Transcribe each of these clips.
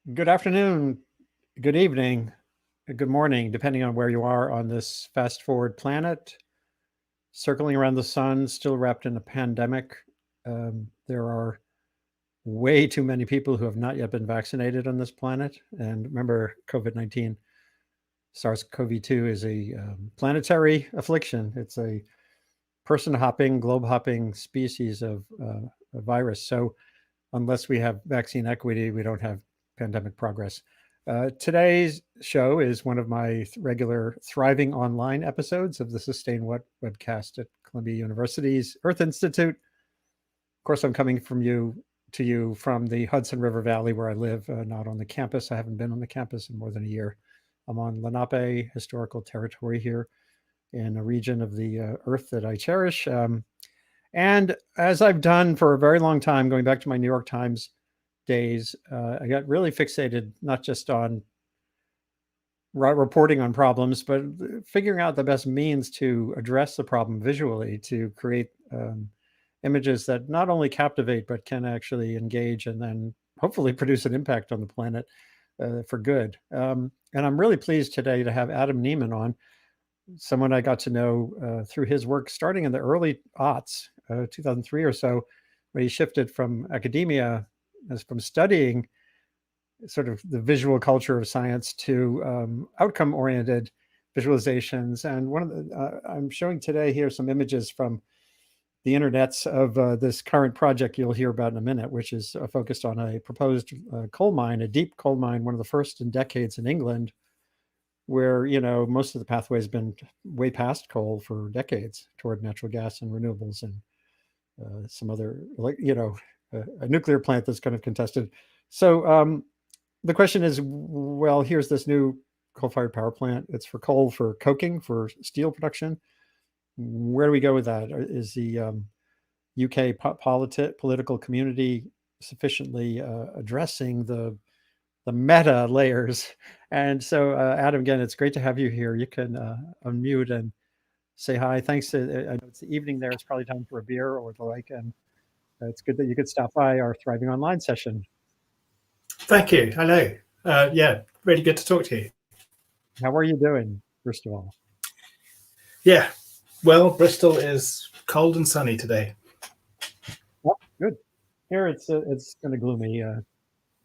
Good afternoon, good evening, good morning, depending on where you are on this fast forward planet, circling around the sun, still wrapped in a pandemic. There are way too many people who have not yet been vaccinated on this planet. And remember, COVID 19, SARS-CoV-2 is a planetary affliction. It's a person hopping, globe hopping species of a virus. So, unless we have vaccine equity, we don't have pandemic progress. Today's show is one of my regular Thriving Online episodes of the Sustain What webcast at Columbia University's Earth Institute. Of course, I'm coming to you from the Hudson River Valley where I live, not on the campus. I haven't been on the campus in more than a year. I'm on Lenape historical territory here in a region of the earth that I cherish. And as I've done for a very long time, going back to my New York Times days, I got really fixated not just on reporting on problems, but figuring out the best means to address the problem visually, to create images that not only captivate, but can actually engage and then hopefully produce an impact on the planet for good. And I'm really pleased today to have Adam Nieman on, someone I got to know through his work starting in the early aughts, 2003 or so, when he shifted from academia, from studying sort of the visual culture of science to outcome-oriented visualizations. And one of the, I'm showing today here some images from the internets of this current project you'll hear about in a minute, which is focused on a proposed coal mine, a deep coal mine, one of the first in decades in England, where, you know, most of the pathway has been way past coal for decades toward natural gas and renewables and some other, like, you know, a nuclear plant that's kind of contested. So the question is, well, here's this new coal-fired power plant. It's for coal, for coking, for steel production. Where do we go with that? Is the UK political community sufficiently addressing the meta layers? And so, Adam, again, it's great to have you here. You can unmute and say hi. Thanks. I know it's the evening there. It's probably time for a beer or the like. And it's good that you could stop by our Thriving Online session. Thank you. Hello. Yeah, really good to talk to you. How are you doing, first of all? Yeah, well, Bristol is cold and sunny today. Oh, good. Here it's kind of gloomy,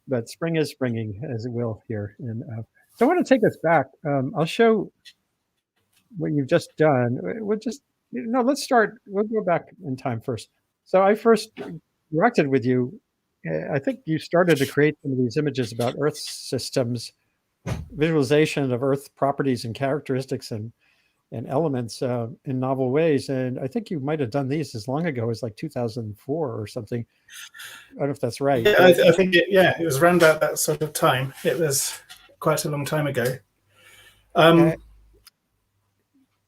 but spring is springing, as it will here. And so I want to take us back. I'll show what you've just done. We'll just, no, let's start. We'll go back in time first. So I first directed with you. I think you started to create some of these images about Earth systems, visualization of Earth properties and characteristics and elements in novel ways. And I think you might have done these as long ago as like 2004 or something. I don't know if that's right. Yeah, I think it was around about that sort of time. It was quite a long time ago.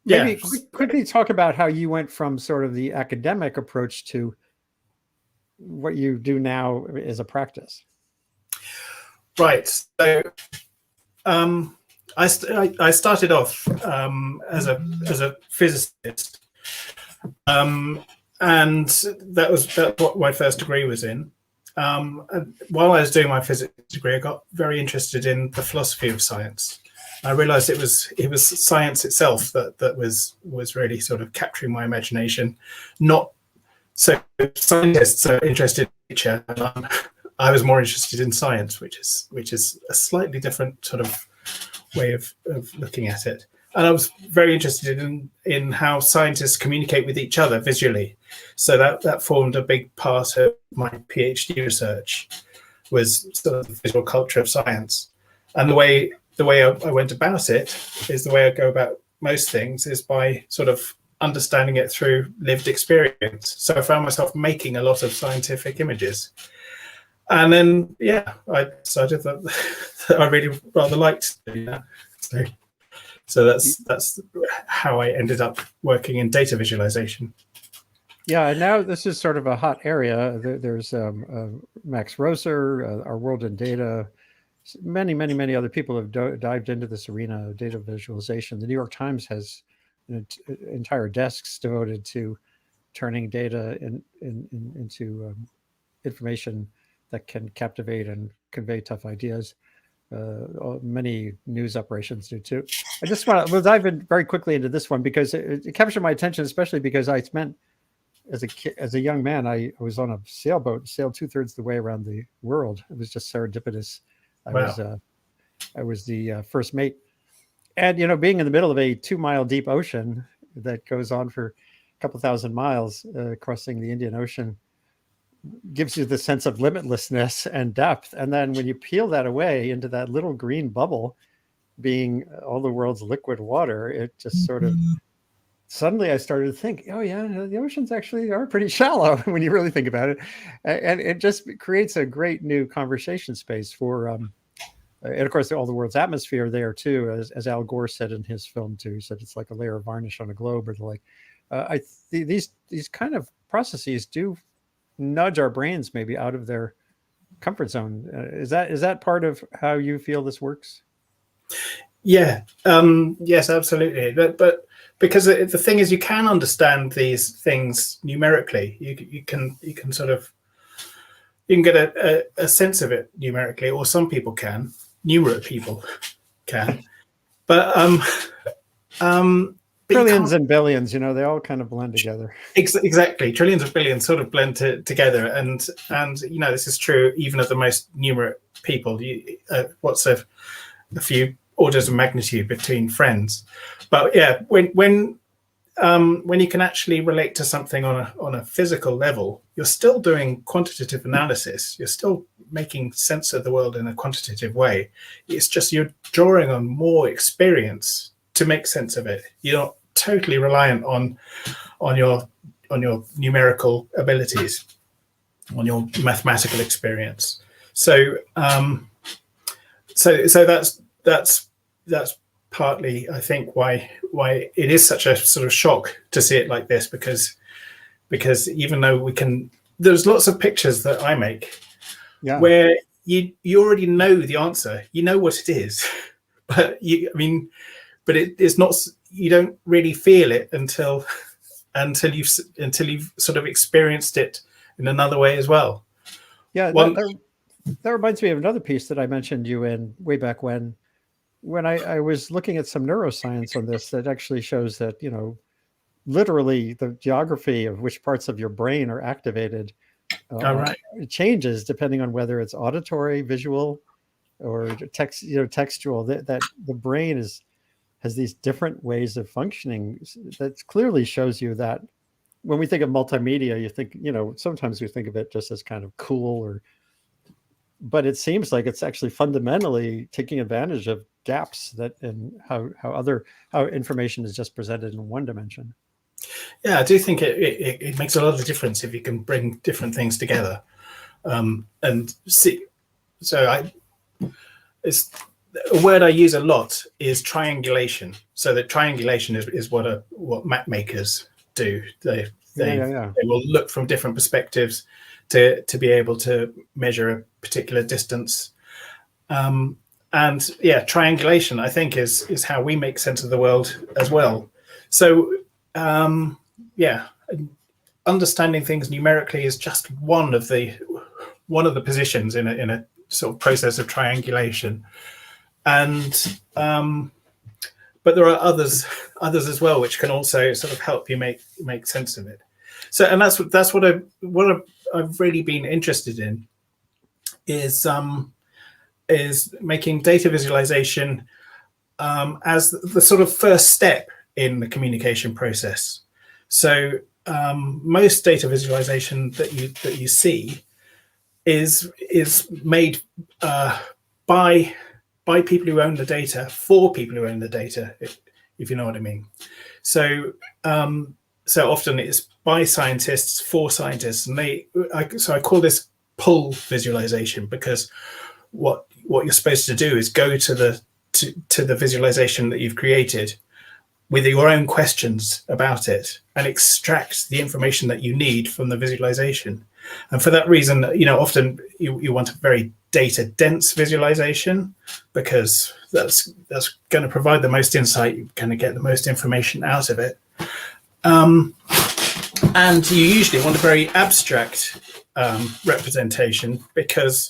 Maybe quickly talk about how you went from sort of the academic approach to what you do now as a practice. Right. So I started off as a physicist, and that's what my first degree was in. While I was doing my physics degree, I got very interested in the philosophy of science. I realized it was science itself that was really sort of capturing my imagination. Not so scientists are interested in nature. I was more interested in science, which is a slightly different sort of way of looking at it. And I was very interested in how scientists communicate with each other visually. So that formed a big part of my PhD research, was sort of the visual culture of science. And the way I went about it is the way I go about most things is by sort of understanding it through lived experience. So I found myself making a lot of scientific images. And then, I decided that I really rather liked doing that. So that's how I ended up working in data visualization. Yeah, and now this is sort of a hot area. There's Max Roser, Our World in Data. Many other people have dived into this arena of data visualization. The New York Times has entire desks devoted to turning data into information that can captivate and convey tough ideas. Many news operations do too. I just want to dive in very quickly into this one because it captured my attention, especially because I spent as a young man, I was on a sailboat, sailed 2/3 the way around the world. It was just serendipitous. Wow. I was the first mate, and being in the middle of a 2-mile deep ocean that goes on for a couple thousand miles, crossing the Indian Ocean, gives you the sense of limitlessness and depth. And then when you peel that away into that little green bubble, being all the world's liquid water, it just sort of suddenly I started to think, oh yeah, the oceans actually are pretty shallow when you really think about it. And it just creates a great new conversation space for, and of course, all the world's atmosphere there too, as Al Gore said in his film too. He said it's like a layer of varnish on a globe, or the like. These kind of processes do nudge our brains maybe out of their comfort zone. Is that part of how you feel this works? Yeah. Yes, absolutely. But because the thing is, you can understand these things numerically. You can sort of, you can get a sense of it numerically, or some people can. Numerate people can. But trillions and billions, they all kind of blend together. Exactly. Trillions of billions sort of blend together. And this is true even of the most numerate people. What's a few orders of magnitude between friends. But yeah, when you can actually relate to something on a physical level, you're still doing quantitative analysis. You're still making sense of the world in a quantitative way. It's just you're drawing on more experience to make sense of it. You're not totally reliant on your numerical abilities, on your mathematical experience. So that's partly, I think, why it is such a sort of shock to see it like this, because even though there's lots of pictures that I make where you already know the answer, you know what it is, but it's not, you don't really feel it until you've sort of experienced it in another way as well. Yeah, that reminds me of another piece that I mentioned you in way back when I was looking at some neuroscience on this that actually shows that, literally the geography of which parts of your brain are activated changes depending on whether it's auditory, visual, or textual. That the brain has these different ways of functioning. That clearly shows you that when we think of multimedia, you think, sometimes we think of it just as kind of cool, but it seems like it's actually fundamentally taking advantage of gaps and how information is just presented in one dimension. Yeah, I do think it makes a lot of difference if you can bring different things together, and see. So it's a word I use a lot is triangulation. So that triangulation is what map makers do. They will look from different perspectives to be able to measure a particular distance. And yeah, triangulation, I think, is how we make sense of the world as well. So understanding things numerically is just one of the positions in a sort of process of triangulation. And but there are others as well which can also sort of help you make sense of it. So, and that's what I've really been interested in is making data visualization as the sort of first step in the communication process. So most data visualization that you see is made by people who own the data for people who own the data, if you know what I mean. So so often it's by scientists for scientists, and so I call this pull visualization, because what you're supposed to do is go to the visualization that you've created with your own questions about it and extract the information that you need from the visualization. And for that reason, often you want a very data dense visualization, because that's going to provide the most insight. You're going to get the most information out of it. And you usually want a very abstract representation, because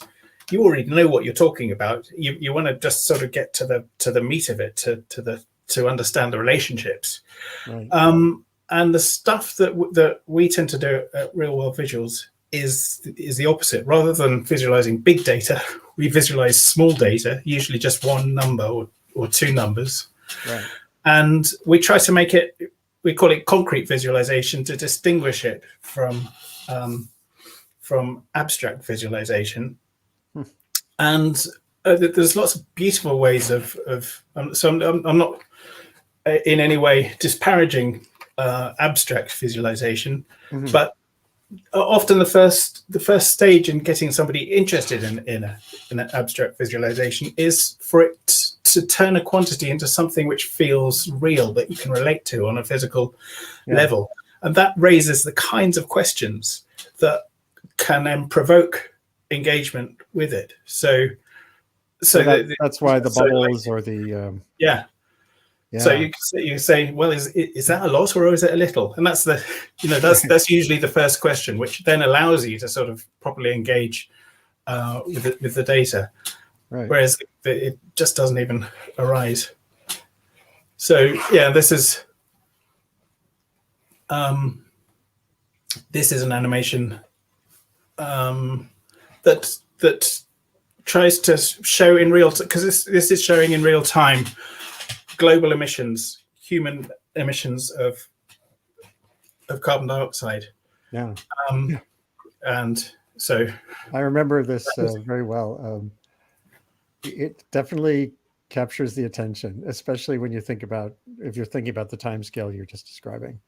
you already know what you're talking about. You want to just sort of get to the meat of it, to understand the relationships. Right. And the stuff that we tend to do at Real World Visuals is the opposite. Rather than visualizing big data, we visualize small data, usually just one number or two numbers. Right. And we try to make it, we call it concrete visualization, to distinguish it from abstract visualization. And there's lots of beautiful ways of so I'm not in any way disparaging abstract visualization, but often the first stage in getting somebody interested in an abstract visualization is for it to turn a quantity into something which feels real, that you can relate to on a physical level. And that raises the kinds of questions that can then provoke engagement with it. So that's why the bubbles, or the yeah. So you say, well, is that a lot or is it a little? And that's that's usually the first question, which then allows you to sort of properly engage with the data. Right. Whereas it just doesn't even arise. So yeah, this is an animation that tries to show in real time, because this is showing in real time global emissions, human emissions of carbon dioxide. Yeah. And so I remember this very well. It definitely captures the attention, especially when you think about, if you're thinking about the time scale you're just describing.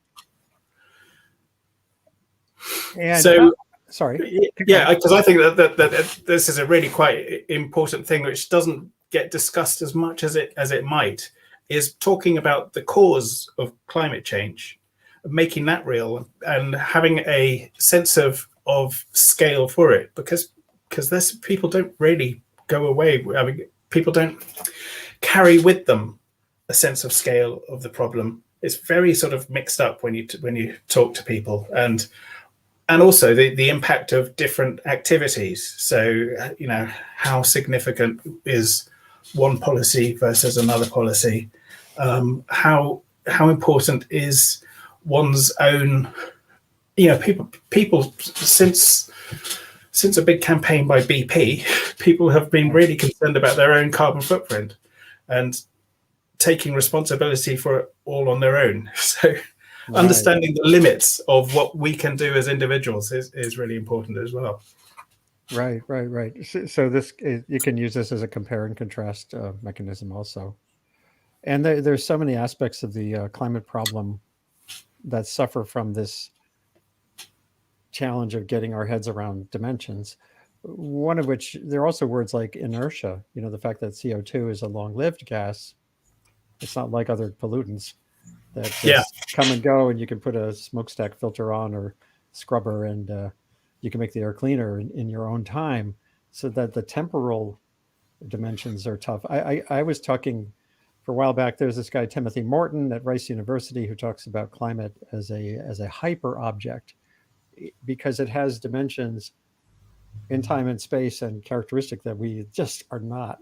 And so sorry. Yeah, because I think that this is a really quite important thing, which doesn't get discussed as much as it might, is talking about the cause of climate change, making that real, and having a sense of scale for it, because people don't really go away. I mean, people don't carry with them a sense of scale of the problem. It's very sort of mixed up when you talk to people, and also the impact of different activities. So how significant is one policy versus another policy? How important is one's own? People since a big campaign by BP, people have been really concerned about their own carbon footprint and taking responsibility for it all on their own. So understanding the limits of what we can do as individuals is really important as well. Right. So this, you can use this as a compare and contrast mechanism also. And there's so many aspects of the climate problem that suffer from this challenge of getting our heads around dimensions. One of which, there are also words like inertia, the fact that CO2 is a long-lived gas. It's not like other pollutants that just come and go, and you can put a smokestack filter on or scrubber, and you can make the air cleaner in your own time. So that the temporal dimensions are tough. I was talking for a while back, there's this guy, Timothy Morton at Rice University, who talks about climate as a hyper object, because it has dimensions in time and space and characteristic that we just are not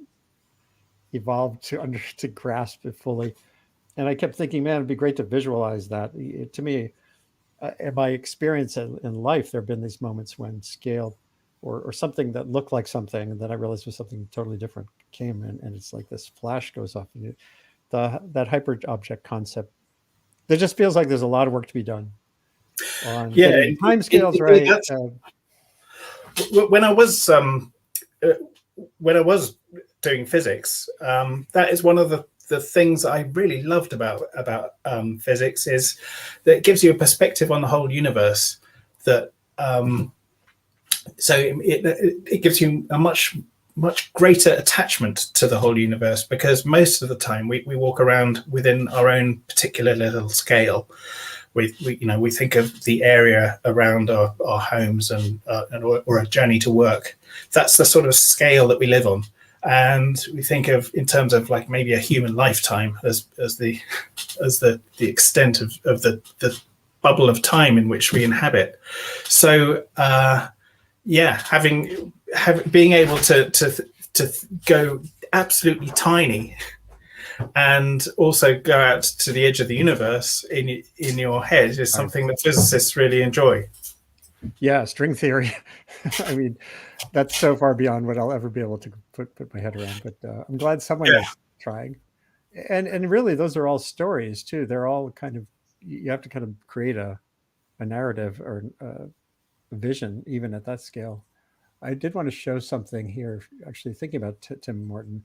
evolved to grasp it fully. And I kept thinking, man, it'd be great to visualize that. To me, in my experience in life, there have been these moments when scale or something that looked like something, and then I realized was something totally different, came in, and it's like this flash goes off. And that hyper object concept, there just feels like there's a lot of work to be done on time scales, right? When I was doing physics, that is one of the things I really loved about physics, is that it gives you a perspective on the whole universe. That so it gives you a much greater attachment to the whole universe, because most of the time we walk around within our own particular little scale. We think of the area around our homes or a journey to work. That's the sort of scale that we live on. And we think of in terms of like maybe a human lifetime as the extent of the bubble of time in which we inhabit. So being able to go absolutely tiny and also go out to the edge of the universe in your head is something that physicists really enjoy. Yeah, string theory. I mean, that's so far beyond what I'll ever be able to put my head around. But I'm glad someone is trying. And really, those are all stories too. They're all kind of, you have to kind of create a narrative or a vision even at that scale. I did want to show something here. Actually, thinking about Tim Morton.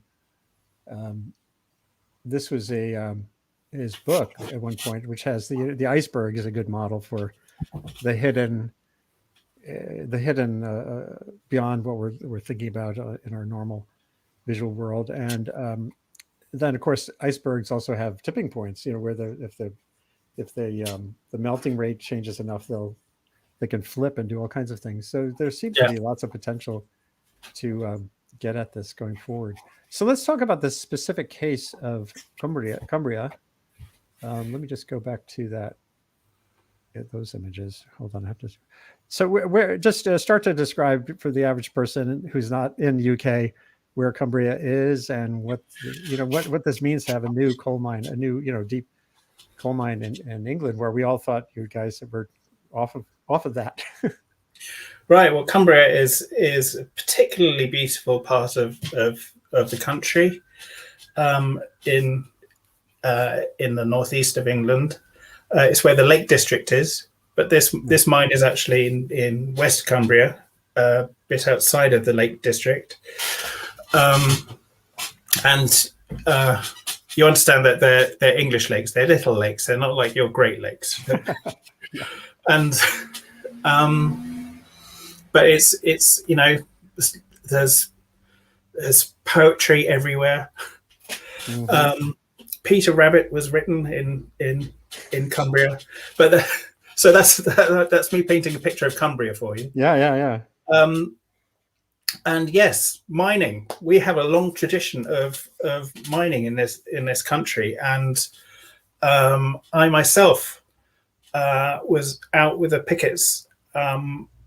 This was his book at one point, which has the iceberg is a good model for the hidden beyond what we're thinking about in our normal visual world. And then of course icebergs also have tipping points, where if the melting rate changes enough, they can flip and do all kinds of things. So there seems to be lots of potential to get at this going forward. So let's talk about this specific case of Cumbria. Let me just go back to those images. Hold on, I have to. So we're just start to describe for the average person who's not in the UK where Cumbria is and what this means to have a new coal mine, a new deep coal mine in England, where we all thought you guys were off of that. Right. Well, Cumbria is a particularly beautiful part of the country in the northeast of England. It's where the Lake District is, but this mine is actually in West Cumbria, a bit outside of the Lake District. And you understand that they're English lakes. They're little lakes. They're not like your Great Lakes. And but it's there's poetry everywhere. Mm-hmm. Peter Rabbit was written in Cumbria, but so that's me painting a picture of Cumbria for you. Yeah. And yes, mining. We have a long tradition of mining in this country, and I myself was out with the pickets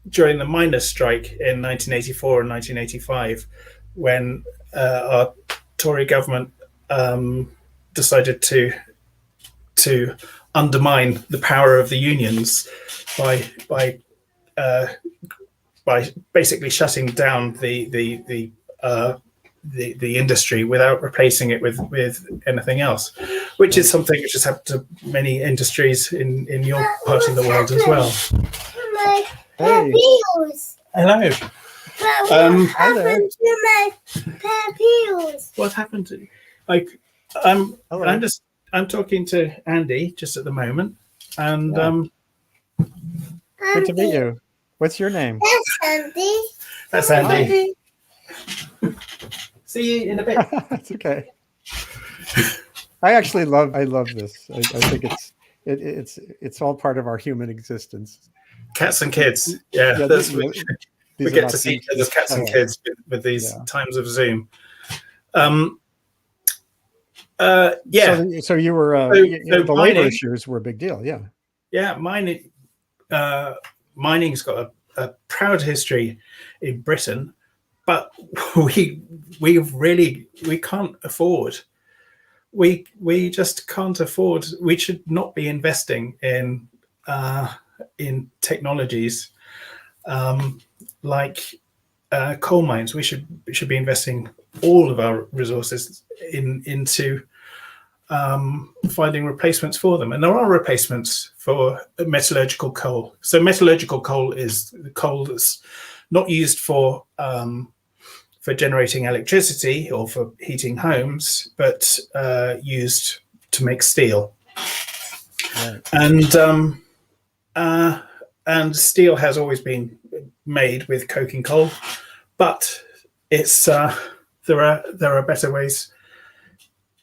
during the miners' strike in 1984 and 1985, when our Tory government decided to undermine the power of the unions by basically shutting down the industry without replacing it with anything else, which is something which has happened to many industries in your part of the world as well. Hey. Hello. What happened to my papers? What happened to? I'm talking to Andy just at the moment, and good to meet you. What's your name? That's Andy. That's Andy. See you in a bit. That's okay. I love this. I think it's all part of our human existence. Cats and kids. Yeah, we get to see each other's cats and kids with these times of Zoom. So you were the labor issues were a big deal. Yeah, mining's got a proud history in Britain, but we can't afford. We just can't afford. We should not be investing in technologies like coal mines. We should be investing all of our resources into finding replacements for them, and there are replacements for metallurgical coal. So metallurgical coal is the coal that's not used for generating electricity or for heating homes, but used to make steel. Right. And steel has always been made with coking coal, but it's there are better ways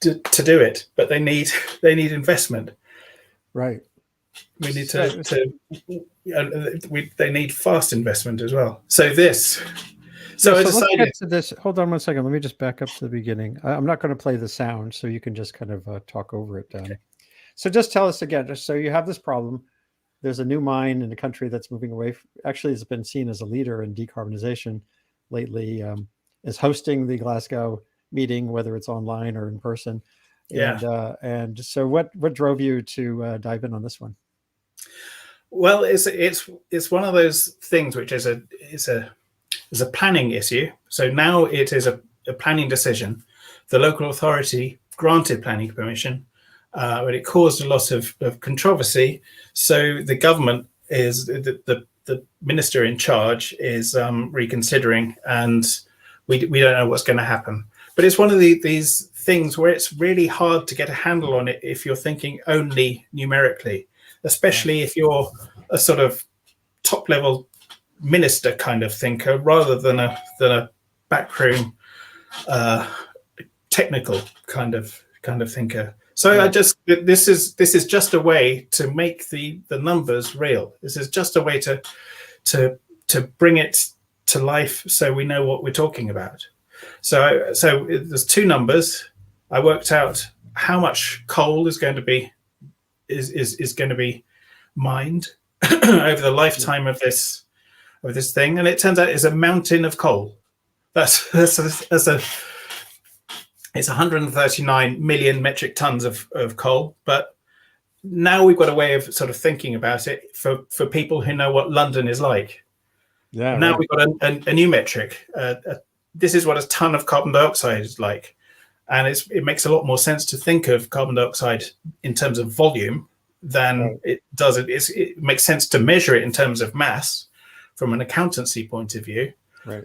to do it, but they need investment. Right. We need they need fast investment as well. So I decided. Let's get to this. Hold on one second. Let me just back up to the beginning. I'm not going to play the sound, so you can just kind of talk over it. Okay. So just tell us again. So you have this problem there's a new mine in the country that's moving away. Actually, it's been seen as a leader in decarbonization lately. Is hosting the Glasgow meeting, whether it's online or in person. Yeah. And so, what drove you to dive in on this one? Well, it's one of those things which is a planning issue. So now it is a planning decision. The local authority granted planning permission, but it caused a lot of controversy. So the government is the minister in charge is reconsidering, and we don't know what's going to happen. But it's one of these things where it's really hard to get a handle on it if you're thinking only numerically, especially if you're a sort of top level minister kind of thinker rather than a backroom technical kind of thinker. So I just this is just a way to make the numbers real. This is just a way to bring it to life so we know what we're talking about. So there's two numbers. I worked out how much coal is going to be mined over the lifetime of this thing, and it turns out it's a mountain of coal. It's 139 million metric tons of coal. But now we've got a way of sort of thinking about it for people who know what London is like. Yeah. Now we've got a new metric. This is what a ton of carbon dioxide is like, and it makes a lot more sense to think of carbon dioxide in terms of volume than it does. It makes sense to measure it in terms of mass from an accountancy point of view. Right.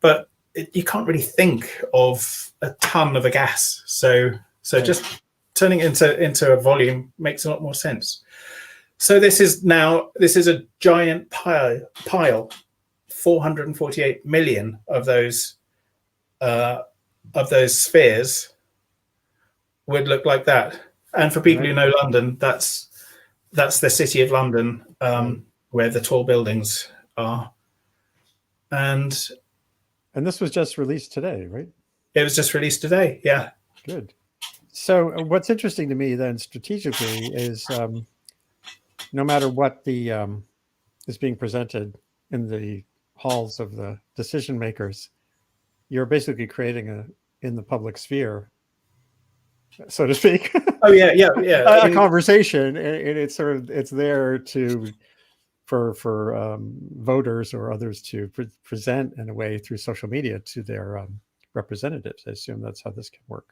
But you can't really think of a ton of a gas. So just turning it into a volume makes a lot more sense. So this is a giant pile, 448 million of those spheres would look like that. And for people who know London, that's the city of London, where the tall buildings are. And this was just released today, right? It was just released today. Yeah. Good. So what's interesting to me then strategically is no matter what is being presented in the halls of the decision makers, you're basically creating in the public sphere, so to speak. Oh yeah. a conversation, and it's there for voters or others to present in a way through social media to their representatives. I assume that's how this can work.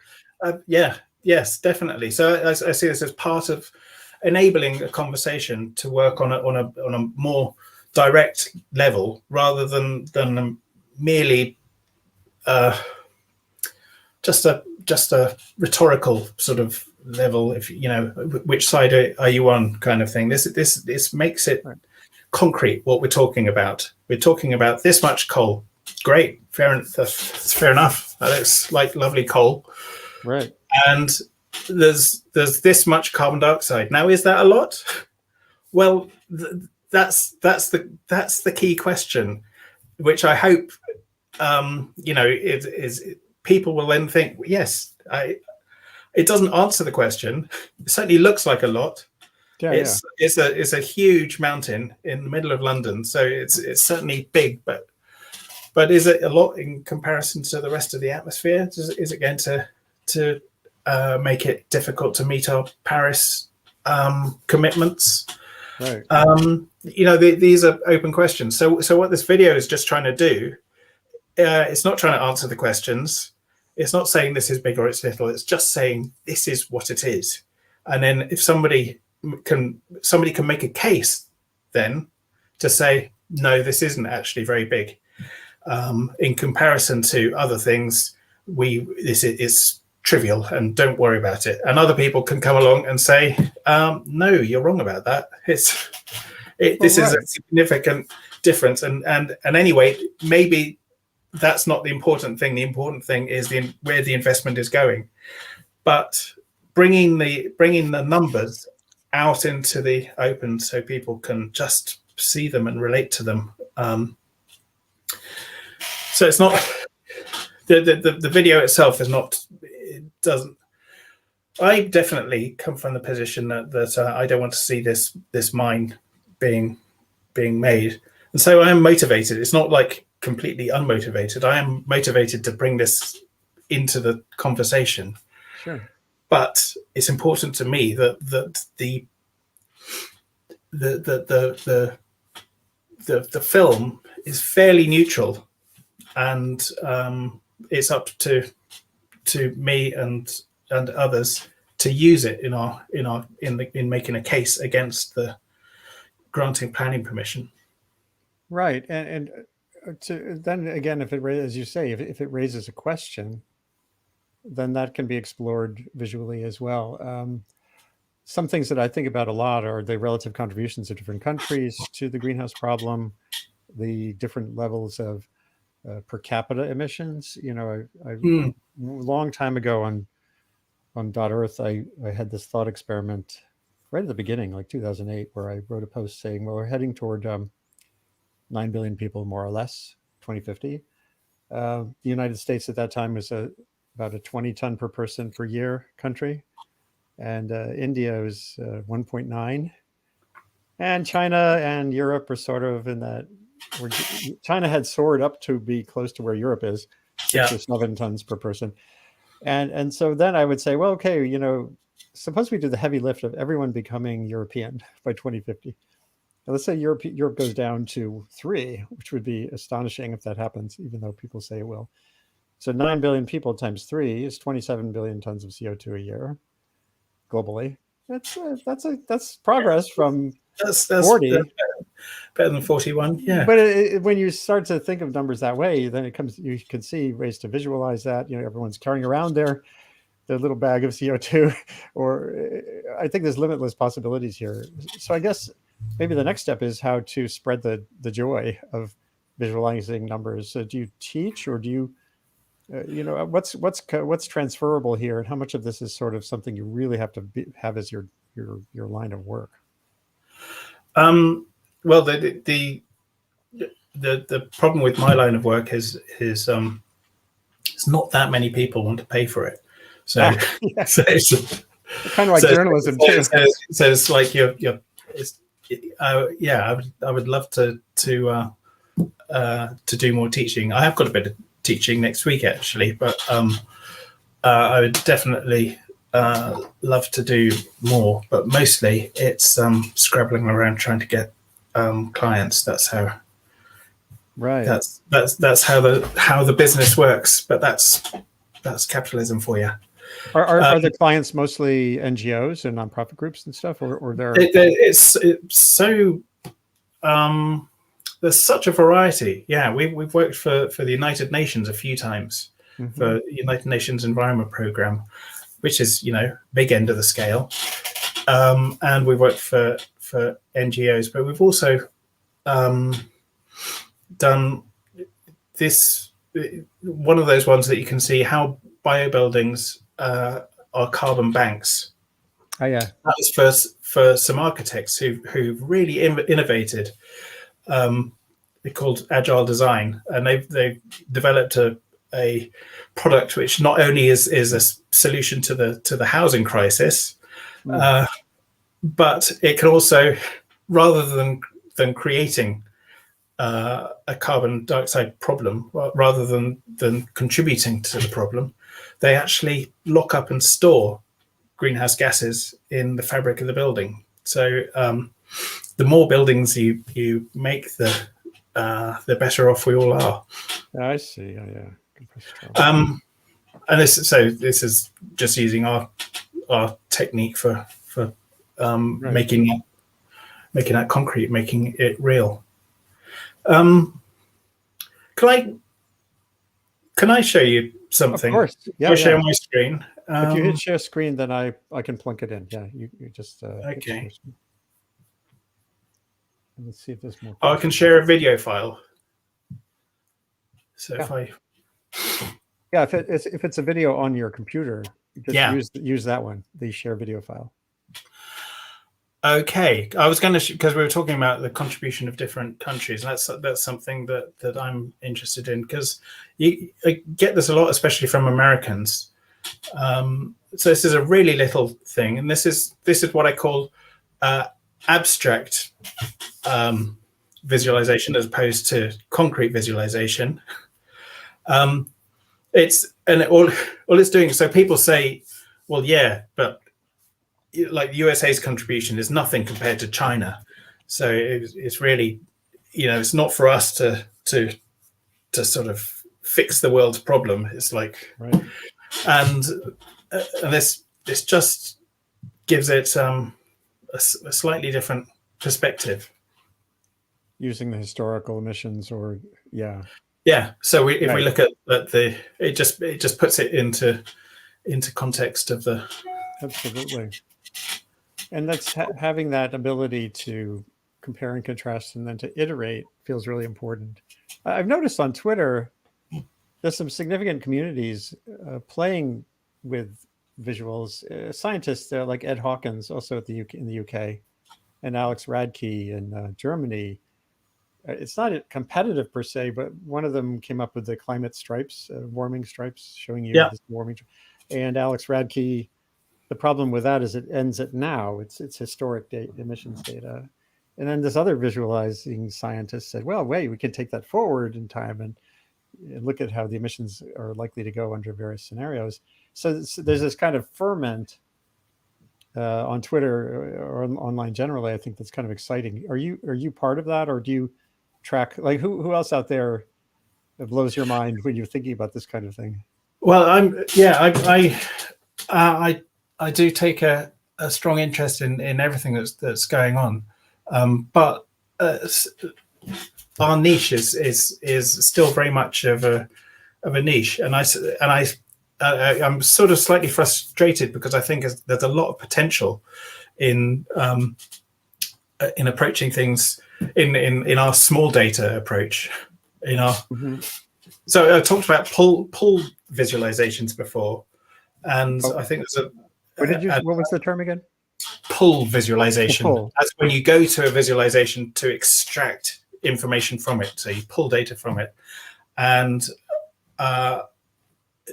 Yes, definitely. So I see this as part of enabling a conversation to work on a more direct level rather than merely just a rhetorical sort of level. If you know which side are you on, kind of thing. This makes it concrete what we're talking about. We're talking about this much coal. Great, that's fair enough. That looks like lovely coal, right? And there's this much carbon dioxide. Now, is that a lot? Well, that's the key question, which I hope people will then think, yes, it doesn't answer the question. It certainly looks like a lot. It's a huge mountain in the middle of London, so it's certainly big, but is it a lot in comparison to the rest of the atmosphere? Is it going to make it difficult to meet our Paris commitments? Right. These are open questions. So what this video is just trying to do, it's not trying to answer the questions. It's not saying this is big or it's little. It's just saying this is what it is. And then if somebody can make a case then to say, no, this isn't actually very big. In comparison to other things, this is trivial and don't worry about it. And other people can come along and say, no, you're wrong about that. This is a significant difference. And anyway, maybe that's not the important thing. The important thing is where the investment is going. But bringing the numbers out into the open so people can just see them and relate to them. So it's not the video itself is not. It doesn't. I definitely come from the position that I don't want to see this mine being made, and so I am motivated. It's not like completely unmotivated. I am motivated to bring this into the conversation. Sure. But it's important to me that the film is fairly neutral, and it's up to me and others to use it in making a case against the granting planning permission. Right, and then again, if it, as you say, if it raises a question, then that can be explored visually as well. Some things that I think about a lot are the relative contributions of different countries to the greenhouse problem, the different levels of per capita emissions. You know, a long time ago on .earth, I had this thought experiment right at the beginning, like 2008, where I wrote a post saying, well, we're heading toward 9 billion people, more or less, 2050. The United States at that time was about a 20 ton per person per year country. And India was 1.9. And China and Europe are sort of in that, where China had soared up to be close to where Europe is, 6 or 7 tons per person. And so then I would say, well, okay, you know, suppose we do the heavy lift of everyone becoming European by 2050. Now, let's say Europe goes down to 3, which would be astonishing if that happens, even though people say it will. So 9 billion people times 3 is 27 billion tons of CO2 a year globally. That's progress from that's 40. That's better than 41. Yeah. But when you start to think of numbers that way, then you can see ways to visualize that. You know, everyone's carrying around their little bag of CO2, or I think there's limitless possibilities here. So I guess maybe the next step is how to spread the joy of visualizing numbers. Do you teach, or do you, you know, what's transferable here, and how much of this is sort of something you really have to have as your line of work? Well, the problem with my line of work is it's not that many people want to pay for it. So, yeah. so it's kind of like journalism too. So it's like I would love to do more teaching. I have got a bit of teaching next week actually, but I would definitely love to do more. But mostly it's scrabbling around trying to get clients. That's how. Right. That's how the business works. But that's capitalism for you. Are the clients mostly NGOs and nonprofit groups and stuff, or they're? It's so. There's such a variety. Yeah, we've worked for the United Nations a few times, for the United Nations Environment Programme, which is, you know, big end of the scale. And we worked for NGOs, but we've also done this, one of those ones that you can see how biobuildings are carbon banks. Oh yeah, that was for some architects who really innovated. They're called agile design, and they've developed a product which not only is a solution to the housing crisis, but it can also, rather than creating a carbon dioxide problem, rather than contributing to the problem, they actually lock up and store greenhouse gases in the fabric of the building. So the more buildings you make, the better off we all are. I see. Oh, yeah. And this is just using our technique for right. making that concrete, making it real. Can I show you something? Of course. Yeah. I'll share my screen. If you hit share screen, then I can plunk it in. Yeah, you just okay. Let's see if there's more. I can share a video file. So if it's a video on your computer, just use that one, the share video file. Okay, I was going to, because we were talking about the contribution of different countries, and that's something that I'm interested in, because I get this a lot, especially from Americans. so this is a really little thing, and this is what I call abstract visualization as opposed to concrete visualization. All it's doing. So people say, well, yeah, but like USA's contribution is nothing compared to China. So it's really, it's not for us to sort of fix the world's problem. It's like, right. And this just gives it a slightly different perspective. Using the historical emissions, or yeah. So if we look at it just puts it into context of the. Absolutely. And that's having that ability to compare and contrast and then to iterate feels really important. I've noticed on Twitter, there's some significant communities playing with visuals. Scientists like Ed Hawkins, also in the UK, and Alex Radke in Germany. It's not competitive per se, but one of them came up with the climate stripes, warming stripes, showing you this warming. And Alex Radke, the problem with that is it ends at now. It's historic emissions data. And then this other visualizing scientist said, well, wait, we can take that forward in time and look at how the emissions are likely to go under various scenarios. So there's this kind of ferment on Twitter or online generally. I think that's kind of exciting. Are you part of that, or do you track, like, who else out there blows your mind when you're thinking about this kind of thing? Well, I do take a strong interest in everything that's going on, but our niche is still very much of a niche, and I'm sort of slightly frustrated because I think there's a lot of potential in approaching things in our small data approach. So I talked about pull visualizations before, and I think there's what was the term again? Pull visualization. Pull. That's when you go to a visualization to extract information from it. So you pull data from it, and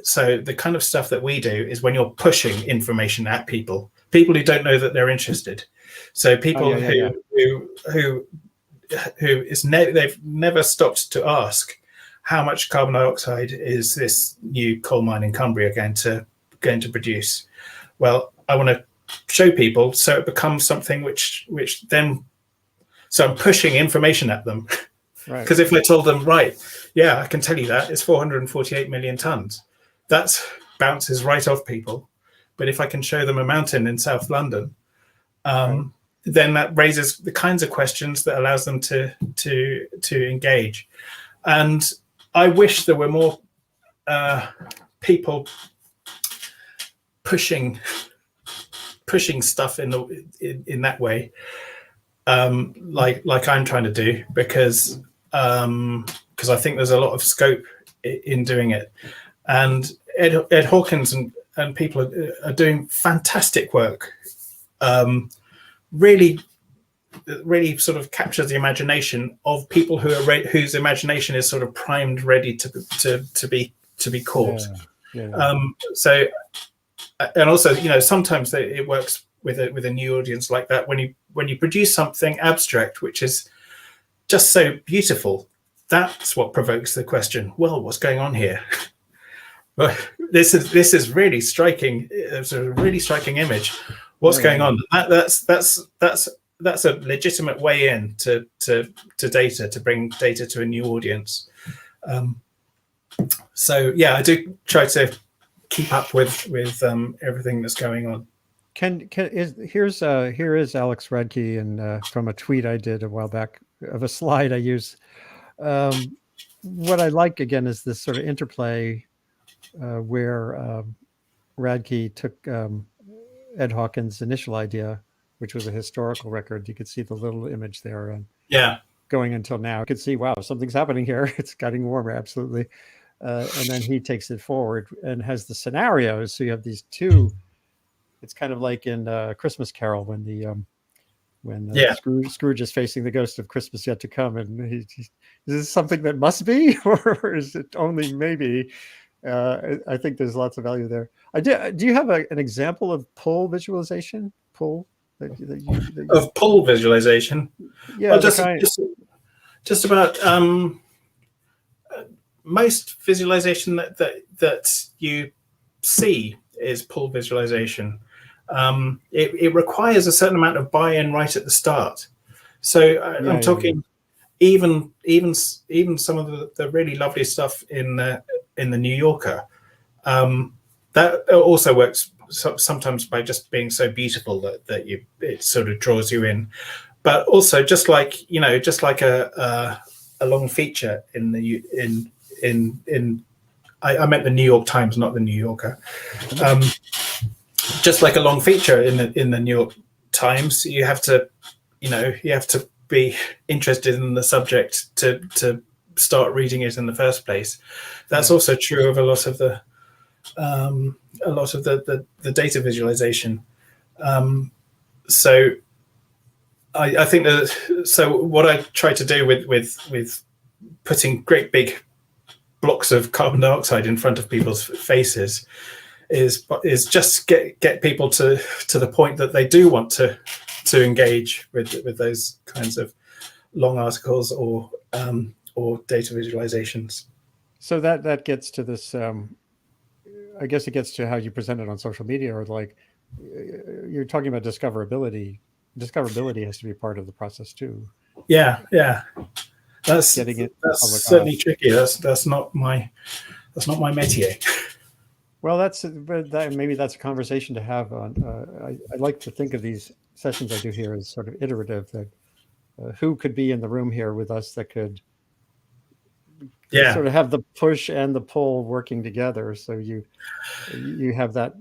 so the kind of stuff that we do is when you're pushing information at people who don't know that they're interested. So people who they've never stopped to ask, how much carbon dioxide is this new coal mine in Cumbria going to produce? Well, I want to show people so it becomes something which then, so I'm pushing information at them. Right. Because if I told them, right, yeah, I can tell you that it's 448 million tons, that bounces right off people. But if I can show them a mountain in South London, then that raises the kinds of questions that allows them to engage. And I wish there were more people pushing stuff in that way, like I'm trying to do, because I think there's a lot of scope in doing it. And Ed Hawkins and people are doing fantastic work. Really sort of captures the imagination of people whose imagination is sort of primed, ready to be caught. So, and also, sometimes it works with a new audience like that. When you produce something abstract, which is just so beautiful, that's what provokes the question. Well, what's going on here? Well, this is really striking. It's a really striking image. What's going on? That's a legitimate way in to data, to bring data to a new audience. So yeah, I do try to keep up with everything that's going on. Here is Alex Radke, and from a tweet I did a while back of a slide I use. What I like again is this sort of interplay where Radke took Ed Hawkins' initial idea, which was a historical record. You could see the little image there, and going until now, you could see, wow, something's happening here. It's getting warmer, absolutely. And then he takes it forward and has the scenarios. So you have these two. It's kind of like in Christmas Carol when Scrooge is facing the ghost of Christmas yet to come, and is this something that must be, or is it only maybe? I think there's lots of value there. Do you have an example of pull visualization? Pull Of pull visualization? Yeah, Well, just about most visualization that you see is pull visualization. It requires a certain amount of buy-in right at the start. So I'm talking even some of the really lovely stuff in the New Yorker. That also works sometimes by just being so beautiful that it sort of draws you in. But also just like a long feature I meant the New York Times, not the New Yorker. Just like a long feature in the New York Times, you have to be interested in the subject to start reading it in the first place. That's also true of a lot of the data visualization. So I think that, so what I try to do with putting great big blocks of carbon dioxide in front of people's faces is just get people to the point that they do want to engage with those kinds of long articles or data visualizations. So that gets to this. I guess it gets to how you present it on social media, or like you're talking about discoverability. Discoverability has to be part of the process too. Yeah. That's getting it. That's certainly tricky. That's not my métier. Well, maybe that's a conversation to have on. I like to think of these sessions I do here as sort of iterative. That who could be in the room here with us that could sort of have the push and the pull working together. So you have that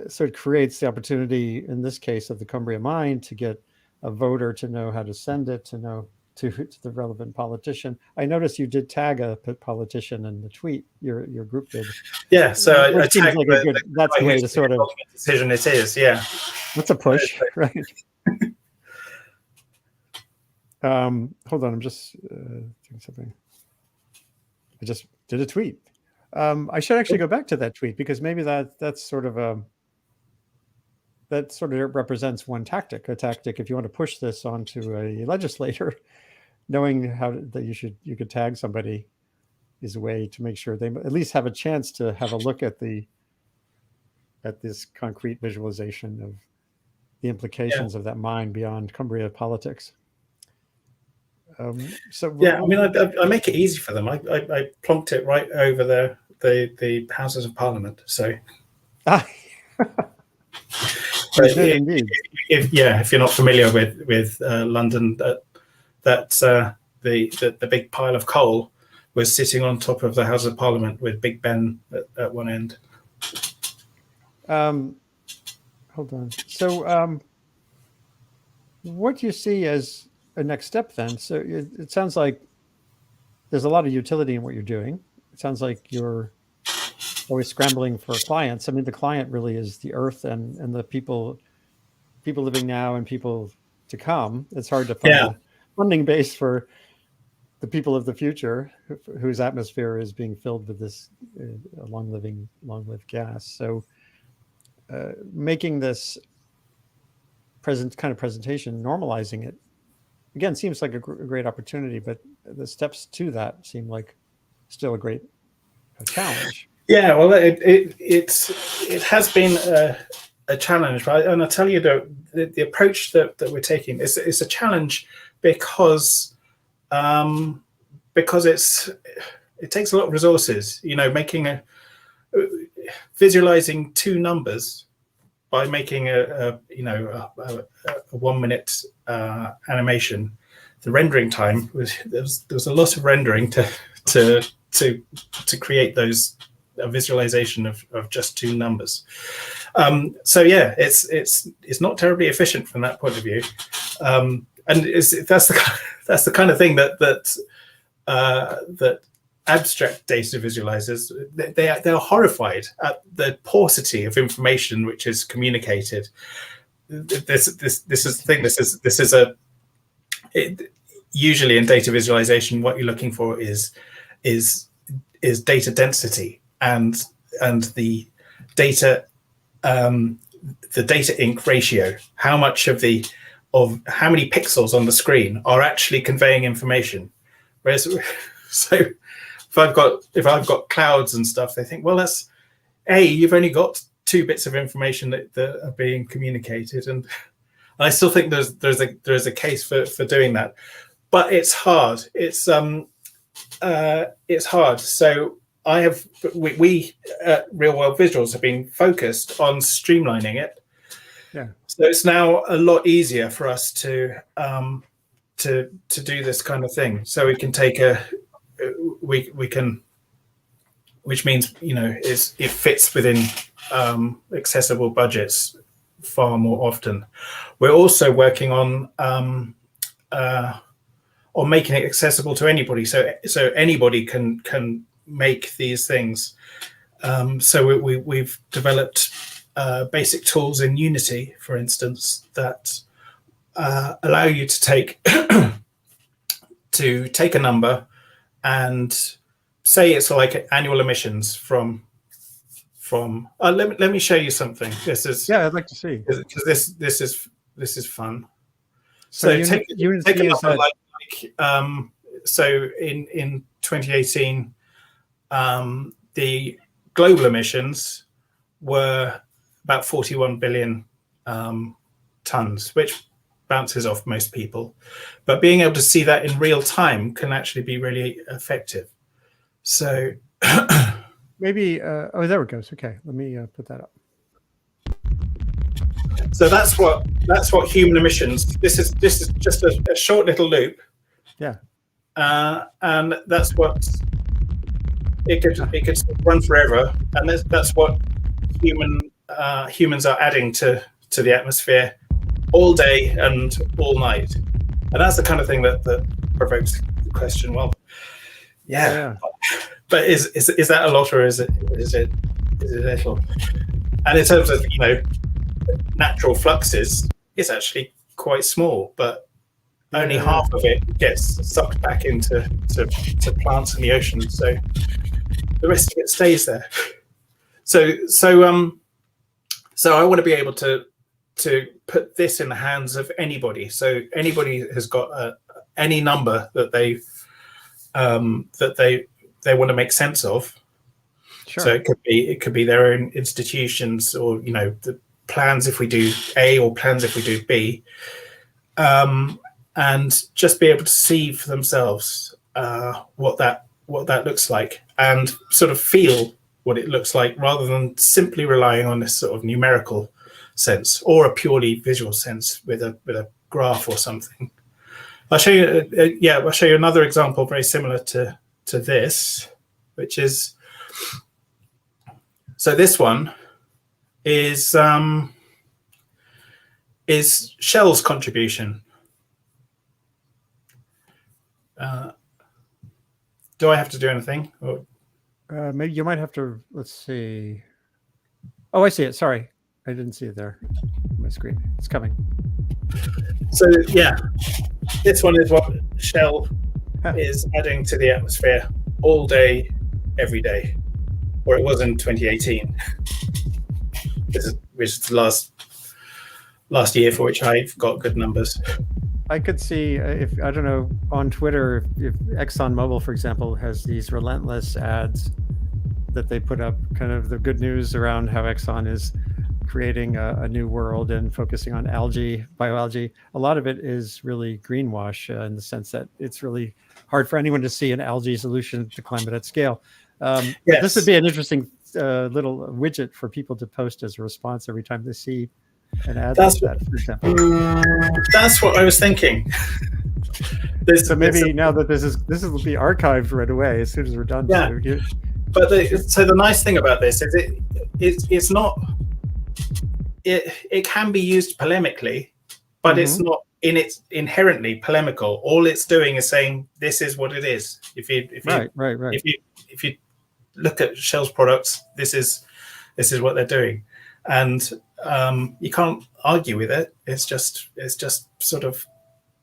sort of creates the opportunity in this case of the Cumbria mine to get a voter to know how to send it, to know to the relevant politician. I noticed you did tag a politician in the tweet. Your group did. Yeah, so I tagged that's the way to sort of decision it is. Yeah, that's a push, right? Hold on, I'm just doing something. I just did a tweet. I should actually go back to that tweet because maybe that sort of represents one tactic. A tactic if you want to push this onto a legislator, knowing that you could tag somebody is a way to make sure they at least have a chance to have a look at this concrete visualization of the implications of that mine beyond Cumbria politics. So yeah, I mean, I make it easy for them. I plonked it right over the Houses of Parliament. So, if you're not familiar with London, the big pile of coal was sitting on top of the House of Parliament with Big Ben at one end. Hold on. So, what do you see as a next step then? So it sounds like there's a lot of utility in what you're doing. It sounds like you're always scrambling for clients. I mean, the client really is the earth and the people living now and people to come. It's hard to find a funding base for the people of the future whose atmosphere is being filled with this long-lived gas. So making this kind of presentation, normalizing it, again, seems like a great opportunity, but the steps to that seem like still a great challenge. Yeah, well, it has been a challenge, right? And I'll tell you the approach that we're taking is a challenge because it takes a lot of resources. Making visualizing two numbers by making a 1 minute animation. The rendering time there was a lot of rendering to create those visualization of just two numbers. So yeah, it's not terribly efficient from that point of view, and that's the kind of thing that abstract data visualizers, they're horrified at the paucity of information which is communicated. Usually in data visualization, what you're looking for is data density. and the data ink ratio, how much of how many pixels on the screen are actually conveying information. Whereas, so if I've got clouds and stuff, they think, well, that's you've only got 2 bits of information that are being communicated, and I still think there's a case for doing that, but it's hard. It's hard. So we at Real World Visuals have been focused on streamlining it. Yeah. So it's now a lot easier for us to do this kind of thing. So we can take we can, which means, you know, it fits within accessible budgets far more often. We're also working on making it accessible to anybody, so anybody can make these things. So we've developed basic tools in Unity, for instance, that allow you to take a number and say it's like annual emissions from. Let me show you something. This is I'd like to see, because this is fun. So take a number that... like so in 2018, the global emissions were about 41 billion tons, which bounces off most people. But being able to see that in real time can actually be really effective. So maybe, oh, there it goes. Okay, let me put that up. So that's what human emissions. This is just a short little loop. Yeah. And that's what it could run forever, and that's what humans are adding to the atmosphere all day and all night, and that's the kind of thing that provokes the question. Well, yeah. But is that a lot, or is it little? And in terms of, you know, natural fluxes, it's actually quite small, but only half of it gets sucked back into plants in the ocean, so the rest of it stays there. So I want to be able to put this in the hands of anybody. So anybody has got any number that they want to make sense of. Sure. So it could be their own institutions, or, you know, the plans if we do A or plans if we do B. And just be able to see for themselves what that looks like, and sort of feel what it looks like, rather than simply relying on this sort of numerical sense or a purely visual sense with a graph or something. I'll show you. I'll show you another example very similar to this, which is, so this one is Shell's contribution. Do I have to do anything? Or... maybe you might have to. Let's see. Oh, I see it. Sorry, I didn't see it there on my screen. It's coming. So yeah, this one is what Shell is adding to the atmosphere all day, every day, or it was in 2018. Which is the last year for which I've got good numbers. I could see, if, I don't know, on Twitter, if ExxonMobil, for example, has these relentless ads that they put up, kind of the good news around how Exxon is creating a new world and focusing on bioalgae. A lot of it is really greenwash in the sense that it's really hard for anyone to see an algae solution to climate at scale. Yes. This would be an interesting little widget for people to post as a response every time they see an ad like that, for example. That's what I was thinking. So maybe now that this will be archived right away as soon as we're done. Yeah. But the nice thing about this is it's not. It can be used polemically, but it's not inherently polemical. All it's doing is saying this is what it is. If you look at Shell's products, this is what they're doing, and you can't argue with it. It's just sort of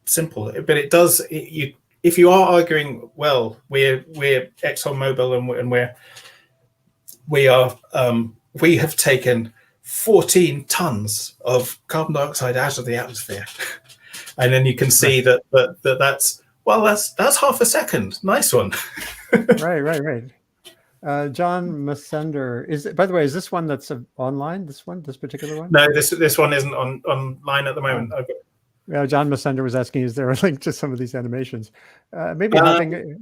simple. But it does. If you are arguing, well, we're ExxonMobil and we're we have taken 14 tons of carbon dioxide out of the atmosphere, and then you can see that's half a second. Nice one. Right. John Massender, by the way, is this one that's online? This particular one? No, this one isn't online at the moment. Yeah, John Massender was asking, is there a link to some of these animations? Maybe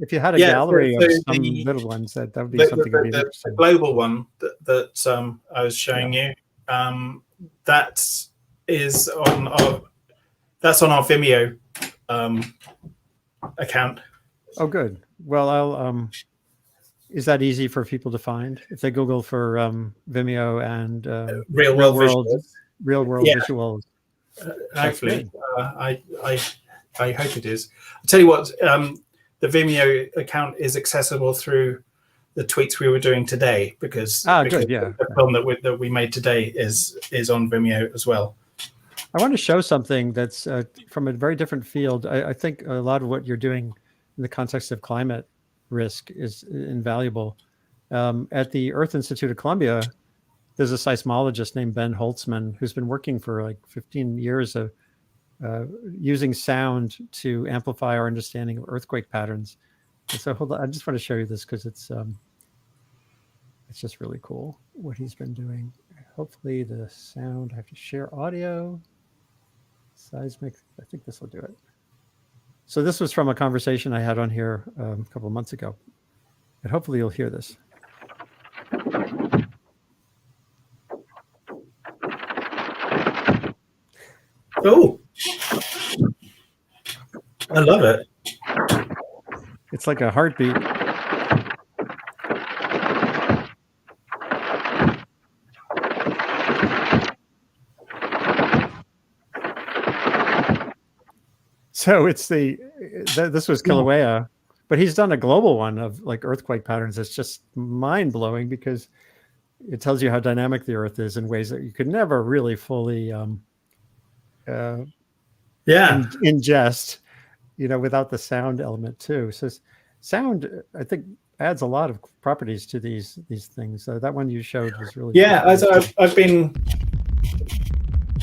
if you had a gallery of some little ones, that would be something that'd be interesting. The global one that I was showing you, that is on our Vimeo account. Oh, good. Well, is that easy for people to find if they Google for Vimeo and real world visuals? Hopefully, I hope it is. I'll tell you what, the Vimeo account is accessible through the tweets we were doing today, because the film that we made today is on Vimeo as well. I want to show something that's from a very different field. I think a lot of what you're doing in the context of climate risk is invaluable. At the Earth Institute of Columbia, there's a seismologist named Ben Holtzman who's been working for like 15 years of using sound to amplify our understanding of earthquake patterns. And so hold on, I just want to show you this because it's just really cool what he's been doing. Hopefully the sound, I have to share audio. Seismic, I think this will do it. So this was from a conversation I had on here a couple of months ago. And hopefully you'll hear this. Oh, I love it. It's like a heartbeat. So it's this was Kilauea, but he's done a global one of like earthquake patterns. It's just mind blowing because it tells you how dynamic the Earth is in ways that you could never really fully ingest, without the sound element too. So sound, I think, adds a lot of properties to these things. That one you showed was really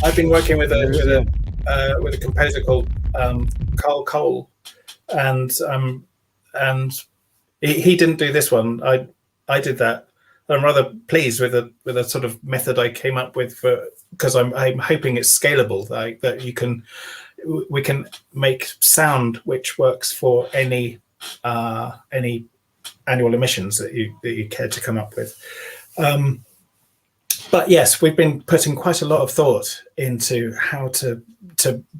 I've been working with a composer called Carl Cole, and he didn't do this one. I did that. I'm rather pleased with a sort of method I came up with because I'm hoping it's scalable, that we can make sound which works for any annual emissions that you care to come up with. But yes, we've been putting quite a lot of thought into how to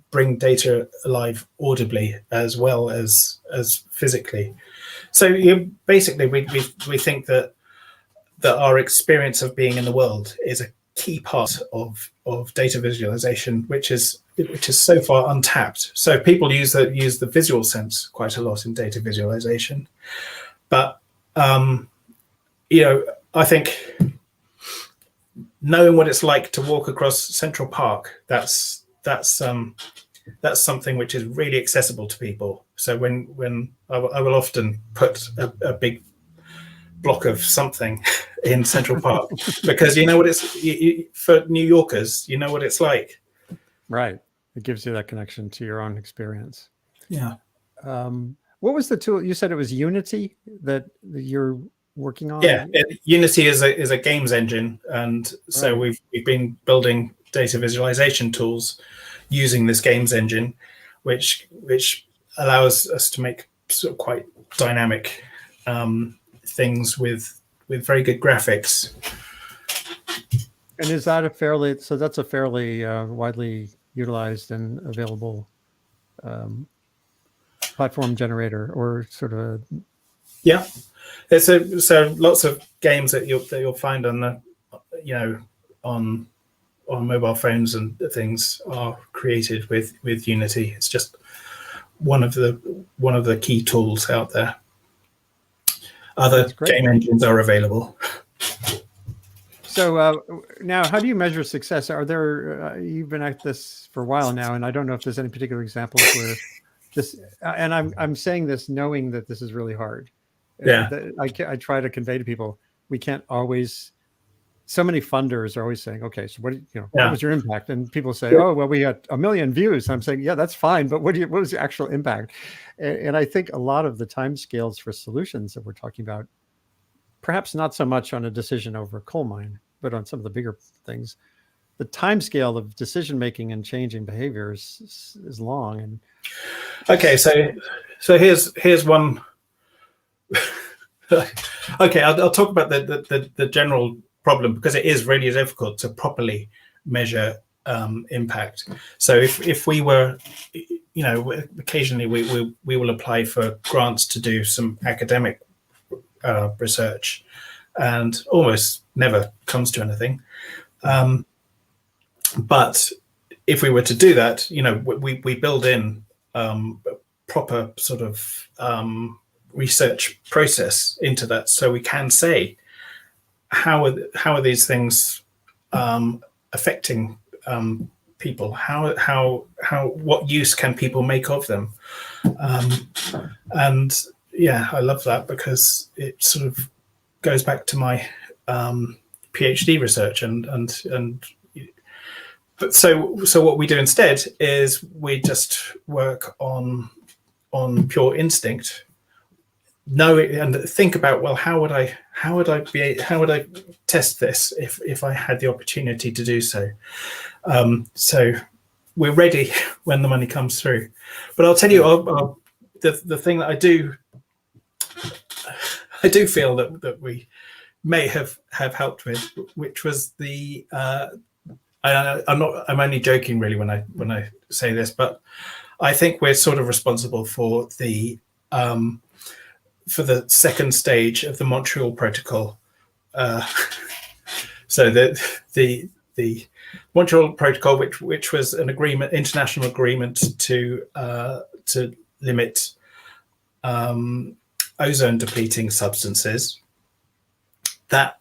bring data alive audibly as well as physically. So basically, we think that our experience of being in the world is a key part of data visualization, which is so far untapped. So people use the visual sense quite a lot in data visualization, but I think knowing what it's like to walk across Central Park, that's something which is really accessible to people. So when I will often put a big block of something in Central Park because for New Yorkers, you know what it's like. Right. It gives you that connection to your own experience. Yeah. What was the tool? You said it was Unity that you're working on? Yeah, Unity is a games engine, and so we've been building data visualization tools using this games engine, which allows us to make sort of quite dynamic things with very good graphics. And is that that's a fairly widely utilized and available platform generator, or sort of a... Yeah. So lots of games that you'll find on on mobile phones and things are created with Unity. It's just one of the key tools out there. Other game engines are available. So now, how do you measure success? Are there? You've been at this for a while now, and I don't know if there's any particular examples where this. And I'm saying this knowing that this is really hard. Yeah. I try to convey to people, we can't always. So many funders are always saying, "Okay, so what was your impact?" And people say, "Oh, well, we got 1 million views." And I'm saying, "Yeah, that's fine, but what was the actual impact?" And I think a lot of the timescales for solutions that we're talking about, perhaps not so much on a decision over a coal mine, but on some of the bigger things, the timescale of decision making and changing behaviors is long. And okay, so here's one. Okay, I'll talk about the general problem, because it is really difficult to properly measure impact. So if we were, occasionally we will apply for grants to do some academic research, and almost never comes to anything. But if we were to do that, we build in proper sort of research process into that, so we can say how are these things affecting people, what use can people make of them, and I love that, because it sort of goes back to my PhD research, but so what we do instead is we just work on pure instinct, know it, and think about, well, how would I test this if I had the opportunity to do so. So we're ready when the money comes through. But I'll tell you, the thing that I do feel that we may have helped with, which was the I'm only joking really when I say this, but I think we're sort of responsible for the second stage of the Montreal Protocol. So the Montreal Protocol, which was an agreement, international agreement to limit ozone depleting substances. That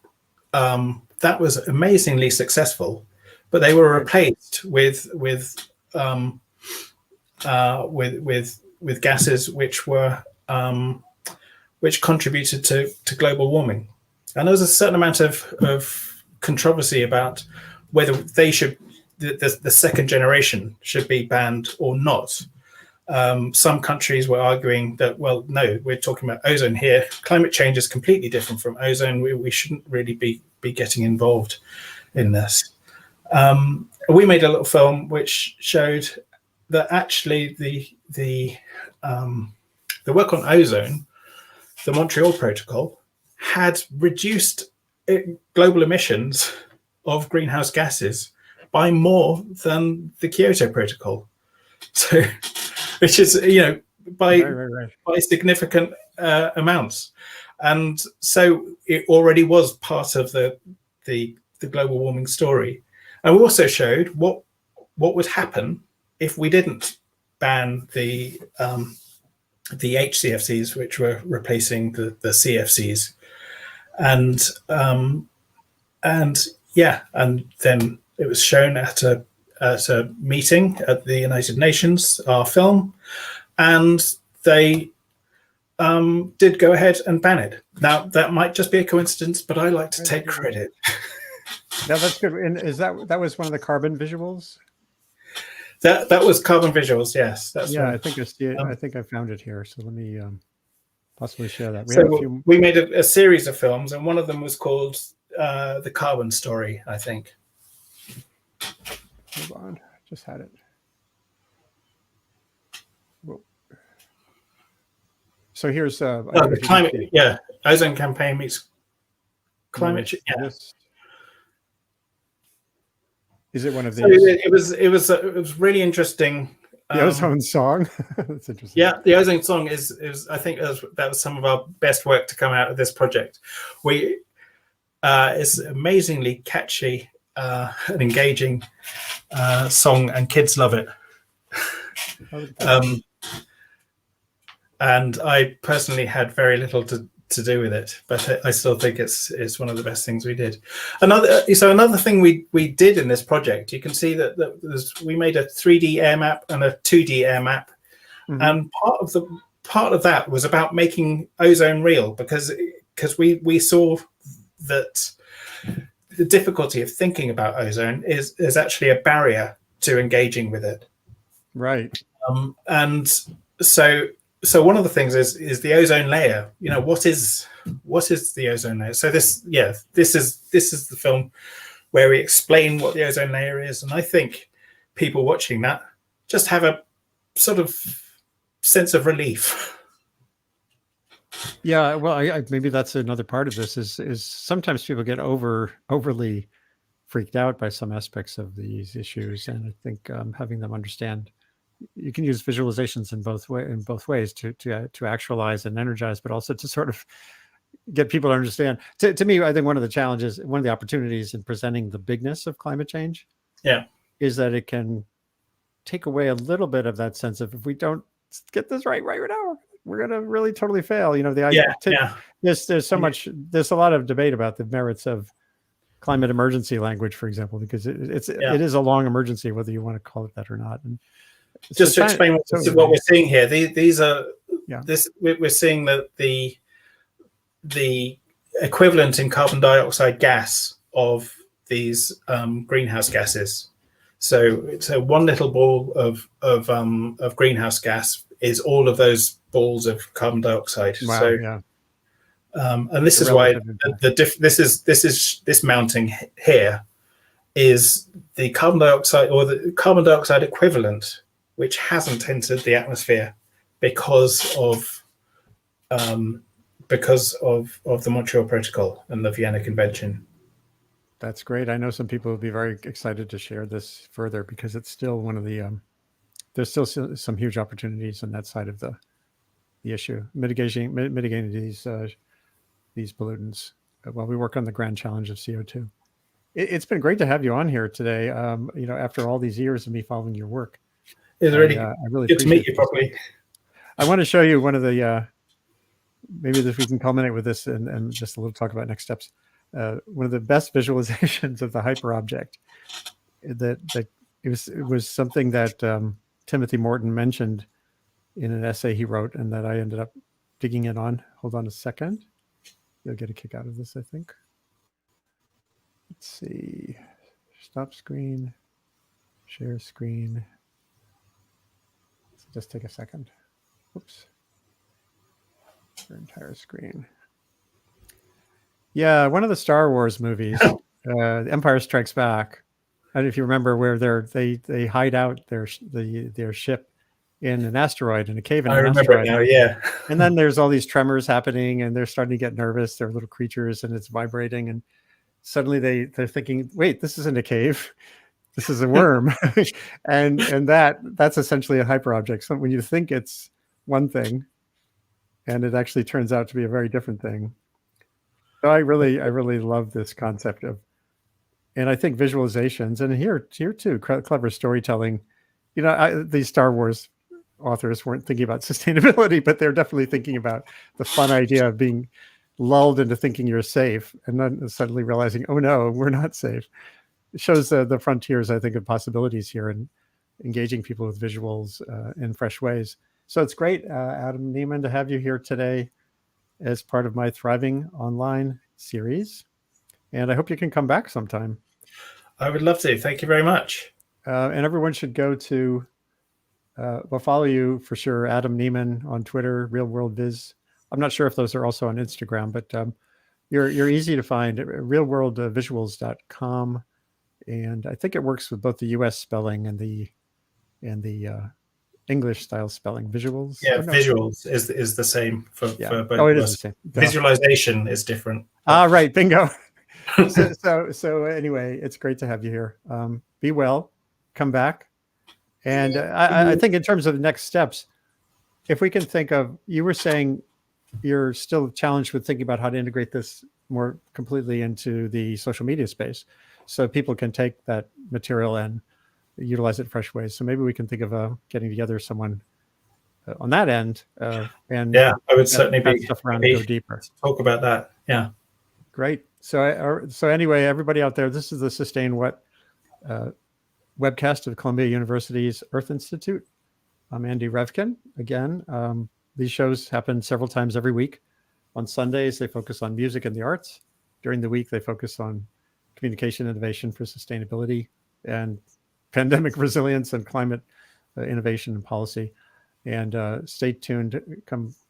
was amazingly successful, but they were replaced with gases which contributed to global warming. And there was a certain amount of controversy about whether they should, the second generation should be banned or not. Some countries were arguing that, well, no, we're talking about ozone here. Climate change is completely different from ozone. We shouldn't really be getting involved in this. We made a little film which showed that actually the work on ozone, the Montreal Protocol, had reduced global emissions of greenhouse gases by more than the Kyoto Protocol. So, which is, by significant amounts. And so it already was part of the global warming story. And we also showed what would happen if we didn't ban the HCFCs, which were replacing the CFCs, and then it was shown at a meeting at the United Nations, our film, and they did go ahead and ban it. Now that might just be a coincidence, but I like to take credit. Yeah, that's good. And is that was one of the carbon visuals? That was carbon visuals, yes. That's I think I think I found it here. So let me possibly share that. We made a series of films, and one of them was called The Carbon Story, I think. Hold on, I just had it. Whoa. So here's the climate, ozone campaign meets climate change. Yeah. Is it one of these? So it was really interesting. The Ozone Song. That's interesting. Yeah, the Ozone Song is I think that was some of our best work to come out of this project. It's amazingly catchy and engaging song, and kids love it. And I personally had very little to do with it, but I still think it's one of the best things we did. Another thing we did in this project, you can see that we made a 3D air map and a 2D air map, and part of that was about making ozone real, because we saw that the difficulty of thinking about ozone is actually a barrier to engaging with it. Right. And so one of the things is the ozone layer. You know, what is the ozone layer? So this is the film where we explain what the ozone layer is, and I think people watching that just have a sort of sense of relief. Yeah, well, I maybe that's another part of this is sometimes people get overly freaked out by some aspects of these issues, and I think having them understand, you can use visualizations in both ways to actualize and energize, but also to sort of get people to understand. To me, I think one of the challenges, one of the opportunities in presenting the bigness of climate change, is that it can take away a little bit of that sense of, if we don't get this right now, we're going to really totally fail. You know, the idea. There's so much. There's a lot of debate about the merits of climate emergency language, for example, because it is a long emergency, whether you want to call it that or not. And just to explain what we're seeing here, these are we're seeing that the equivalent in carbon dioxide gas of these greenhouse gases. So one little ball of greenhouse gas is all of those balls of carbon dioxide. Wow, so and this is why this mounting here is the carbon dioxide, or the carbon dioxide equivalent, which hasn't entered the atmosphere because of the Montreal Protocol and the Vienna Convention. That's great. I know some people will be very excited to share this further, because it's still one of the there's still some huge opportunities on that side of the issue, mitigating these pollutants while we work on the grand challenge of CO2. It's been great to have you on here today. You know, after all these years of me following your work, it's really good to meet you properly. I want to show you one of the maybe if we can culminate with this and just a little talk about next steps. One of the best visualizations of the hyperobject that it was something that Timothy Morton mentioned in an essay he wrote, and that I ended up digging in on. Hold on a second. You'll get a kick out of this, I think. Let's see. Stop screen. Share screen. So just take a second. Whoops. Your entire screen. Yeah, one of the Star Wars movies, Empire Strikes Back. I don't know if you remember, where they hide out their ship in an asteroid, in a cave in an asteroid. I remember it now, yeah. And then there's all these tremors happening, and they're starting to get nervous. They're little creatures, and it's vibrating. And suddenly they're thinking, wait, this isn't a cave. This is a worm. and that's essentially a hyperobject. So when you think it's one thing, and it actually turns out to be a very different thing. So I really love this concept of, and I think visualizations, and here too, clever storytelling. You know, these Star Wars authors weren't thinking about sustainability, but they're definitely thinking about the fun idea of being lulled into thinking you're safe, and then suddenly realizing, oh no, we're not safe. It shows the frontiers, I think, of possibilities here, and engaging people with visuals in fresh ways. So it's great, Adam Nieman, to have you here today as part of my Thriving Online series. And I hope you can come back sometime. I would love to. Thank you very much. And everyone should go to, we'll follow you for sure, Adam Nieman on Twitter, Real World Viz. I'm not sure if those are also on Instagram, but you're easy to find, realworldvisuals.com. And I think it works with both the US spelling and the English style spelling. Visuals. Yeah, visuals is the same for both. Oh, it is the same. Visualization is different. Ah, right. Bingo. So anyway, it's great to have you here. Be well, come back. And I think in terms of next steps, if we can think of, you were saying you're still challenged with thinking about how to integrate this more completely into the social media space, so people can take that material and utilize it in fresh ways. So maybe we can think of getting together someone on that end. And yeah, I would certainly be stuff around and go deeper. Talk about that. Yeah. Great. So anyway, everybody out there, this is the Sustain What webcast of Columbia University's Earth Institute. I'm Andy Revkin. Again, these shows happen several times every week. On Sundays, they focus on music and the arts. during the week, they focus on communication innovation for sustainability and pandemic resilience and climate innovation and policy. And stay tuned.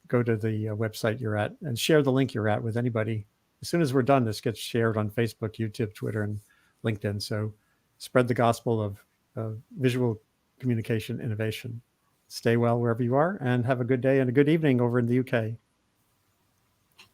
Go to the website you're at and share the link you're at with anybody. As soon as we're done, this gets shared on Facebook, YouTube, Twitter, and LinkedIn. So spread the gospel of visual communication innovation. Stay well wherever you are, and have a good day and a good evening over in the UK.